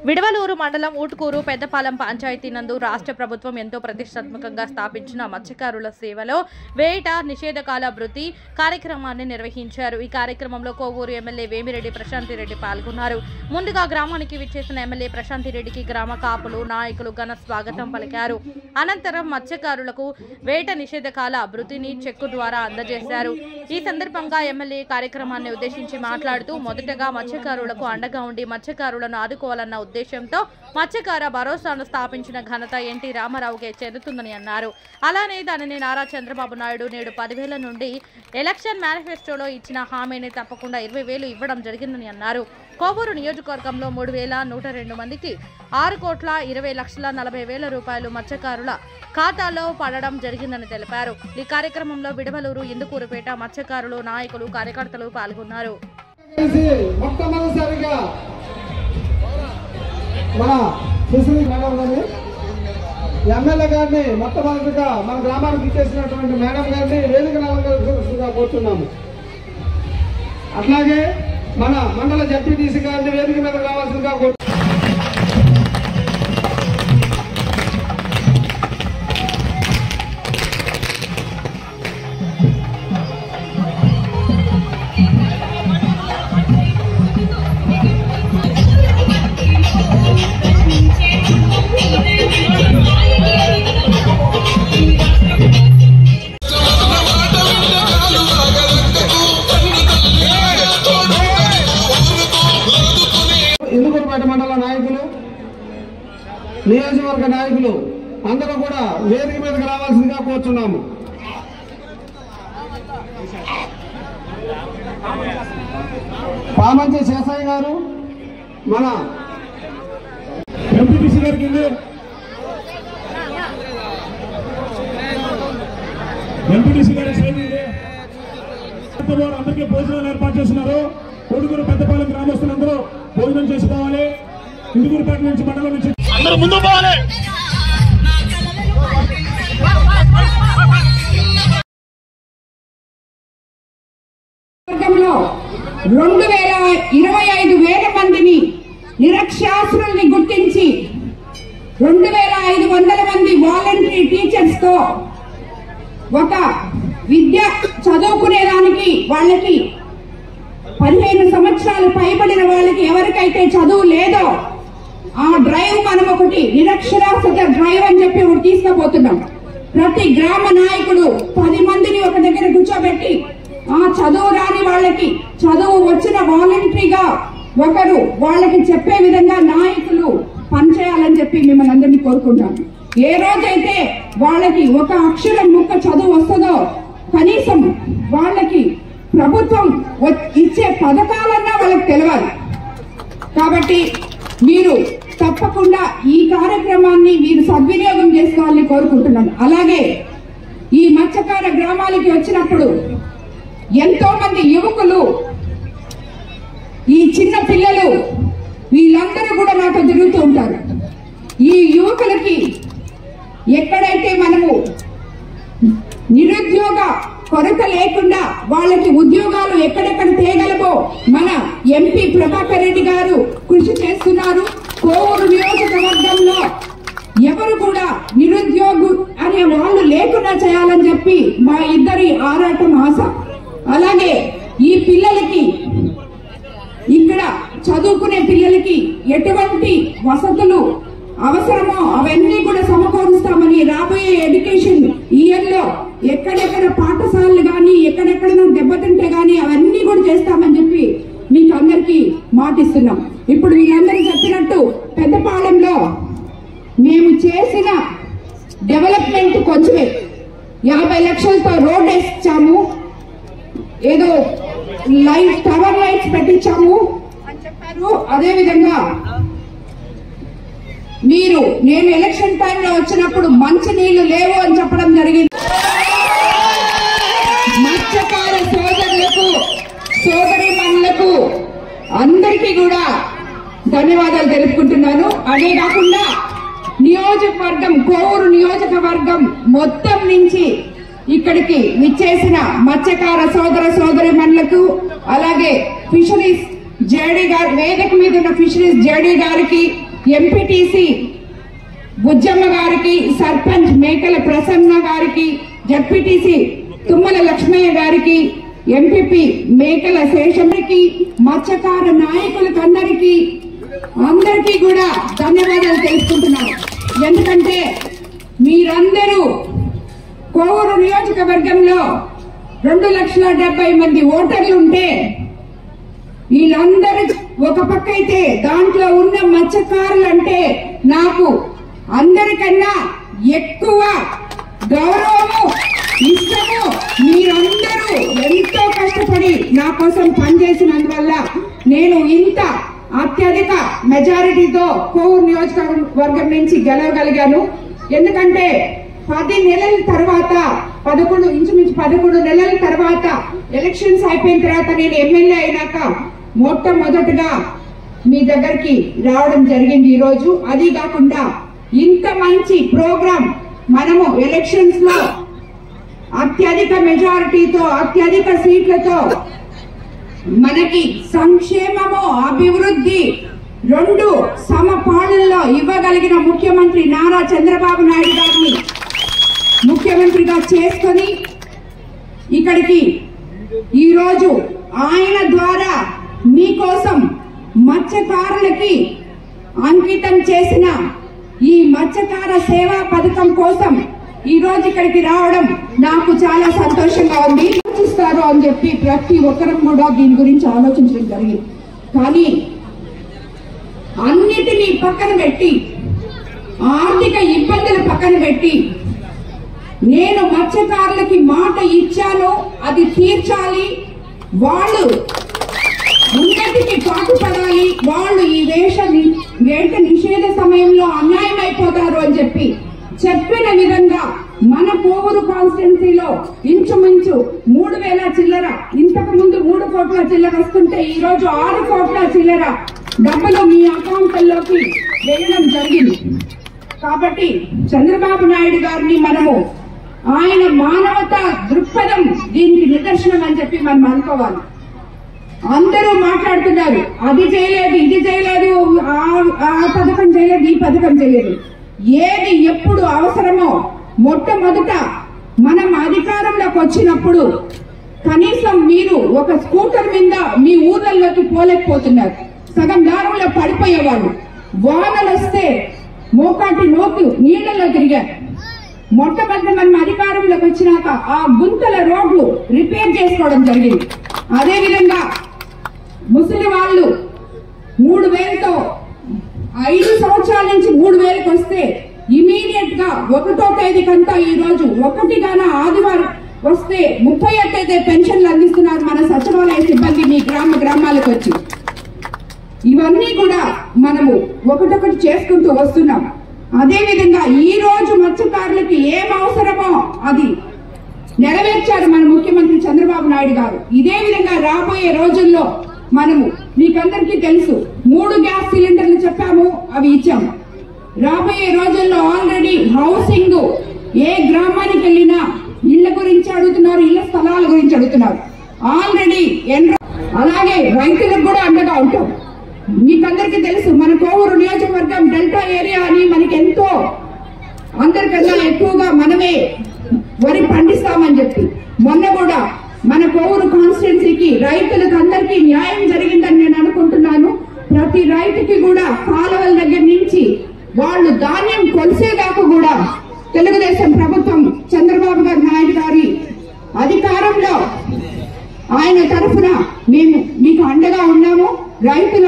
విడవలూరు మండలం ఊటుకూరు పెద్దపాలెం పంచాయతీ నందు రాష్ట్ర ప్రభుత్వం ఎంతో ప్రతిష్టాత్మకంగా స్థాపించిన మత్స్యకారుల సేవలో వేట నిషేధకాల వృత్తి కార్యక్రమాన్ని నిర్వహించారు. ఈ కార్యక్రమంలో కోవూరు ఎమ్మెల్యే వేమిరెడ్డి ప్రశాంతిరెడ్డి పాల్గొన్నారు. ముందుగా గ్రామానికి విచ్చేసిన ఎమ్మెల్యే ప్రశాంతిరెడ్డికి గ్రామ కాపులు నాయకులు ఘన స్వాగతం పలికారు. అనంతరం మత్స్యకారులకు వేట నిషేధకాల వృత్తిని చెక్కు ద్వారా అందజేశారు. ఈ సందర్భంగా ఎమ్మెల్యే కార్యక్రమాన్ని ఉద్దేశించి మాట్లాడుతూ మొదటగా మత్స్యకారులకు అండగా ఉండి మత్స్యకారులను ఆదుకోవాలన్న ఉద్దేశంతో మత్స్యకార భరోసాను స్థాపించిన ఘనత ఎన్టీ రామారావుకే చెందుతుందని అన్నారు. అలానే దానిని నారా చంద్రబాబు నాయుడు నేడు 10,000 నుండి ఎలక్షన్ మేనిఫెస్టోలో ఇచ్చిన హామీని తప్పకుండా 20,000 ఇవ్వడం జరిగిందని అన్నారు. కోవూరు నియోజకవర్గంలో 3,102 మందికి 6,20,40,000 రూపాయలు మత్స్యకారుల ఖాతాలో పడడం జరిగిందని తెలిపారు. ఈ కార్యక్రమంలో విడవలూరు ఇందుకూరుపేట మత్స్యకారులు నాయకులు కార్యకర్తలు పాల్గొన్నారు. మన సుశ్రీ మేడం గారిని ఎమ్మెల్యే గారిని మొట్టమొదటిగా మన గ్రామానికి ఇచ్చేసినటువంటి మేడం గారిని వేదిక రావాల్సిందిగా కోరుతున్నాము. అట్లాగే మన మండల జడ్పీటీసీ గారిని వేదిక మీద రావాల్సిందిగా కోరుతున్నాము. ఇందుకూరుపేట మండల నాయకులు నియోజకవర్గ నాయకులు అందరూ కూడా వేదిక మీదకి రావాల్సిందిగా కోరుతున్నాము. పామంచి శేషయ్య గారు మన ఎంపీటీసీ గారికి అందరికీ భోజనాలు ఏర్పాటు చేస్తున్నారు. ఊటుకూరు పెద్దపాలెం గ్రామస్తులందరూ భోజనం చేసుకోవాలి. ఇందుకూరుపేట నుంచి మండలం నుంచి అందరూ ముందు పోవాలి. వర్గంలో 2,25,000 మందిని నిరక్షరాస్యుల్ని గుర్తించి 2,500 మంది వాలంటరీ టీచర్స్ తో ఒక విద్య చదువుకునేదానికి వాళ్ళకి 15 సంవత్సరాలు పైబడిన వాళ్ళకి ఎవరికైతే చదువు లేదో ఆ డ్రైవ్ మనం ఒకటి నిరక్షరాస్యత డ్రైవ్ అని చెప్పి ఒకటి తీసుకుపోతున్నాం. ప్రతి గ్రామ నాయకుడు 10 మందిని ఒక దగ్గర కూర్చోబెట్టి ఆ చదువు రాని వాళ్ళకి చదువు వచ్చిన వాలంటరీగా ఒకరు వాళ్ళకి చెప్పే విధంగా నాయకులు పనిచేయాలని చెప్పి మిమ్మల్ని అందరినీ కోరుకుంటాం. ఏ రోజైతే వాళ్ళకి ఒక అక్షరం ముక్క చదువు వస్తుందో కనీసం వాళ్ళకి ప్రభుత్వం ఇచ్చే పథకాలన్నా వాళ్ళకి తెలియాలి. కాబట్టి మీరు తప్పకుండా ఈ కార్యక్రమాన్ని మీరు సద్వినియోగం చేసుకోవాలని కోరుకుంటున్నాను. అలాగే ఈ మత్స్యకార గ్రామాలకి వచ్చినప్పుడు ఎంతో మంది యువకులు, ఈ చిన్న పిల్లలు వీళ్ళందరూ కూడా నాతో తిరుగుతూ ఉంటారు. ఈ యువకులకి ఎక్కడైతే మనము నిరుద్యోగ కొరత లేకుండా వాళ్ళకి ఉద్యోగాలు ఎక్కడెక్కడ తేగలమో మన ఎంపీ ప్రభాకర్ రెడ్డి గారు కృషి చేస్తున్నారు. కోవూరు నియోజకవర్గంలో ఎవరు కూడా నిరుద్యోగు అనే వాళ్ళు లేకుండా చేయాలని చెప్పి మా ఇద్దరి ఆరాటం ఆశ. అలాగే ఈ పిల్లలకి ఇక్కడ చదువుకునే పిల్లలకి ఎటువంటి వసతులు అవసరమో అవన్నీ కూడా సమకూరుస్తామని రాబోయే ఎడ్యుకేషన్ ఇయర్ లో ఎక్కడెక్కడ పాఠశాలలు గాని ఎక్కడెక్కడ దెబ్బతింటే గాని అవన్నీ కూడా చేస్తామని చెప్పి మీకు అందరికీ మాటిస్తున్నాం. ఇప్పుడు వీళ్ళందరూ చెప్పినట్టు పెద్దపాలెంలో మేము చేసిన డెవలప్మెంట్ కొంచెమే 50 లక్షలతో రోడ్ వేయించాము, ఏదో టవర్ లైట్స్ పెట్టించాము అని చెప్పారు. అదేవిధంగా నేను ఎలక్షన్ టైంలో వచ్చినప్పుడు మంచి నీళ్లు లేవు అని చెప్పడం జరిగింది. మత్స్యకార సోదరులకు సోదరీమణులకు అందరికీ కూడా ధన్యవాదాలు తెలుపుకుంటున్నాను. అదే కాకుండా నియోజకవర్గం కోవూరు నియోజకవర్గం మొత్తం నుంచి ఇక్కడికి విచ్చేసిన మత్స్యకార సోదరీమణులకు అలాగే ఫిషరీస్ జేడీ గారు వేదిక మీద ఉన్న ఫిషరీస్ జేడీ గారికి ఎంపీటీసీ బుజ్జమ్మ గారికి, సర్పంచ్ మేకల ప్రసన్న గారికి, జడ్పీటీసీ తుమ్మల లక్ష్మయ్య గారికి, ఎంపీపీ మేకల శేషమ్మకి, మత్స్యకార నాయకులకు అందరికీ కూడా ధన్యవాదాలు తెలుసుకుంటున్నాను. ఎందుకంటే మీరందరూ కోవూరు నియోజకవర్గంలో 2,70,000 మంది ఓటర్లు ఉంటే వీళ్ళందరూ ఒక పక్క అయితే దాంట్లో ఉన్న మత్స్యకారులు అంటే నాకు అందరికన్నా ఎక్కువ గౌరవము, ఇష్టము. మీరందరూ ఎంతో కష్టపడి నా కోసం పనిచేసినందువల్ల నేను ఇంత అత్యధిక మెజారిటీతో కోవూరు నియోజకవర్గం నుంచి గెలవగలిగాను. ఎందుకంటే 10 నెలల తర్వాత, ఇంచుమించు 11 నెలల తర్వాత ఎలక్షన్స్ అయిపోయిన తర్వాత నేను ఎమ్మెల్యే అయినాక మొట్టమొదటిగా మీ దగ్గరికి రావడం జరిగింది ఈరోజు. అది కాకుండా ఇంత మంచి ప్రోగ్రాం మనము ఎలక్షన్స్ లో అత్యధిక మెజారిటీతో, అత్యధిక సీట్లతో మనకి సంక్షేమము, అభివృద్ధి 2 సమపాళ్లలో ఇవ్వగలిగిన ముఖ్యమంత్రి నారా చంద్రబాబు నాయుడు గారిని ముఖ్యమంత్రిగా చేసుకొని ఇక్కడికి ఈరోజు ఆయన ద్వారా మీకోసం మత్స్యకారులకి అంకితం చేసిన ఈ మత్స్యకార సేవా పథకం కోసం ఈ రోజు ఇక్కడికి రావడం నాకు చాలా సంతోషంగా ఉంది. ఆలోచిస్తారు అని చెప్పి ప్రతి ఒక్కరం కూడా దీని గురించి ఆలోచించడం జరిగింది. కానీ అన్నిటినీ పక్కన పెట్టి, ఆర్థిక ఇబ్బందులు పక్కన పెట్టి, నేను మత్స్యకారులకి మాట ఇచ్చాను, అది తీర్చాలి, వాళ్ళు ఉన్నతికి పాటుపడాలి, వాళ్ళు ఈ వేట నిషేధ సమయంలో అన్యాయం అయిపోతారు అని చెప్పిన విధంగా మన కోవూరు కాన్స్టిట్యున్సీలో ఇంచుమించు 3,000 చిల్లర, ఇంతకు ముందు 3 కోట్ల చిల్లర వస్తుంటే ఈ రోజు 6 కోట్ల చిల్లర డబ్బులు మీ అకౌంట్లలోకి వేయడం జరిగింది. కాబట్టి చంద్రబాబు నాయుడు గారిని మనము ఆయన మానవతా దృక్పథం దీనికి నిదర్శనం అని చెప్పి మనం అనుకోవాలి. అందరూ మాట్లాడుతున్నారు, అది చేయలేదు, ఇది చేయలేదు, ఆ పథకం చేయలేదు, ఈ పథకం చేయలేదు. ఏది ఎప్పుడు అవసరమో మొట్టమొదట మనం అధికారంలోకి వచ్చినప్పుడు కనీసం మీరు ఒక స్కూటర్ మీద మీ ఊర్లలోకి పోలేకపోతున్నారు, సగం దారంలో పడిపోయేవాళ్ళు, వానలు వస్తే మోకాటి నోకు నీళ్లలో తిరిగారు. మొట్టమొదటి మనం అధికారంలోకి వచ్చినాక ఆ గుంతల రోడ్లు రిపేర్ చేసుకోవడం జరిగింది. అదేవిధంగా ముసలి వాళ్ళు 3,000తో 5 సంవత్సరాల నుంచి 3,000కి వస్తే ఇమీడియట్ గా 1వ తేదీకంతా ఈ రోజు 1 ఆదివారం వస్తే 30వ తేదీ పెన్షన్లు అందిస్తున్నారు మన సచివాలయ సిబ్బంది మీ గ్రామాలకు వచ్చి. ఇవన్నీ కూడా మనము ఒకటొకటి చేసుకుంటూ వస్తున్నాం. అదేవిధంగా ఈ రోజు మత్స్యకారులకి ఏం అవసరమో అది నెరవేర్చారు మన ముఖ్యమంత్రి చంద్రబాబు నాయుడు గారు. ఇదే విధంగా రాబోయే రోజుల్లో మనము మీకందరికీ తెలుసు 3 గ్యాస్ సిలిండర్లు చెప్పాము, అవి ఇచ్చాము. రాబోయే రోజుల్లో ఆల్రెడీ హౌసింగ్ ఏ గ్రామానికి వెళ్ళినా ఇళ్ల గురించి అడుగుతున్నారు, ఇళ్ల స్థలాల గురించి అడుగుతున్నారు. ఆల్రెడీ అలాగే రైతులకు కూడా అండగా ఉంటాం. మీకందరికీ తెలుసు మన కోవూరు నియోజకవర్గం డెల్టా ఏరియా అని మనకి ఎంతో అందరికన్నా ఎక్కువగా మనమే వరి పండిస్తామని చెప్పి మొన్న కూడా మన కోవూరు కాన్స్టిట్యున్సీకి రైతులకు అందరికీ న్యాయం జరిగిందని నేను అనుకుంటున్నాను. ప్రతి రైతుకి కూడా కాలువల దగ్గర నుంచి వాళ్ళు ధాన్యం కొలిసేదాకా కూడా తెలుగుదేశం ప్రభుత్వం చంద్రబాబు నాయుడు గారి అధికారంలో ఆయన తరఫున మేము మీకు అండగా ఉన్నాము. రైతుల